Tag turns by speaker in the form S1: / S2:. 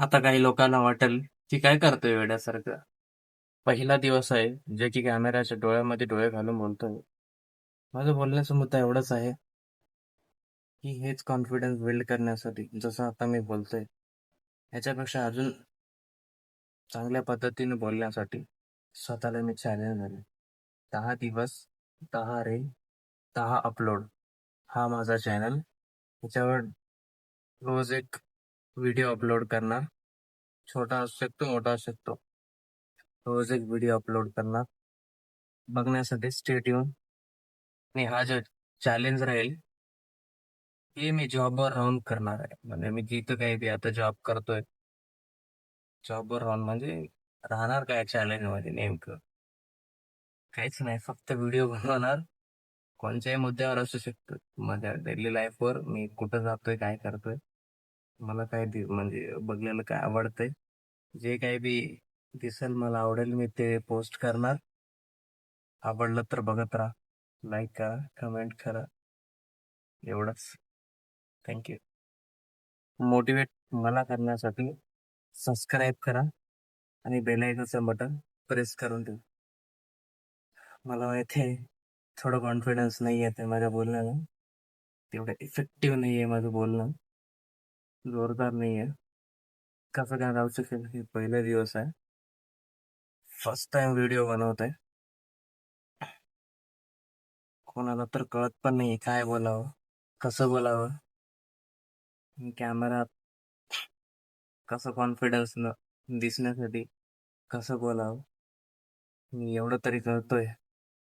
S1: आता काही लोकांना वाटेल की काय करतोय वेड्यासारखं. पहिला दिवस आहे जे की कॅमेऱ्याच्या डोळ्यामध्ये डोळे घालून बोलतोय. माझं बोलण्याचा मुद्दा एवढाच आहे की हेच कॉन्फिडन्स बिल्ड करण्यासाठी जसं आता मी बोलतोय ह्याच्यापेक्षा अजून चांगल्या पद्धतीने बोलण्यासाठी स्वतःला मी चॅलेंज दिले. 10 दिवस, 10 रील, 10 अपलोड हा माझा चॅनल. त्याच्यावर रोज एक व्हिडिओ अपलोड करणार. छोटा असू शकतो, मोठा असू शकतो. रोज एक व्हिडिओ अपलोड करणार. बघण्यासाठी स्टे ट्यून. आणि हा जो चॅलेंज राहील हे मी जॉबवर राहून करणार आहे. म्हणजे मी जिथं काही बी आता जॉब करतोय, जॉबवर राहून म्हणजे राहणार काय चॅलेंज मध्ये नेमकं काहीच नाही, फक्त व्हिडिओ बनवणार. कोणत्याही मुद्द्यावर असू शकतो, माझ्या डेली लाईफवर मी कुठं जातोय, काय करतोय, मला काय म्हणजे बघलेलं काय आवडतंय, जे काही बी दिसेल मला आवडेल मी ते पोस्ट करणार. आवडलं तर बघत राहा, लाईक करा, कमेंट करा. एवढंच. थँक्यू. मोटिवेट मला करण्यासाठी सबस्क्राईब करा आणि बेल आयकॉनचं बटन प्रेस करून ठेवा. मला माहिती आहे थोडं कॉन्फिडन्स नाही येते माझ्या बोलण्याला, तेवढं इफेक्टिव्ह नाही आहे माझं बोलणं, जोरदार नाही आहे. कसं काय राहू शकेल, हे पहिला दिवस आहे, फर्स्ट टाइम व्हिडिओ बनवत आहे. कोणाला तर कळत पण नाही काय बोलावं, कसं बोलावं, कॅमेरा कसं कॉन्फिडन्स न दिसण्यासाठी कसं बोलावं. मी एवढं तरी करतोय.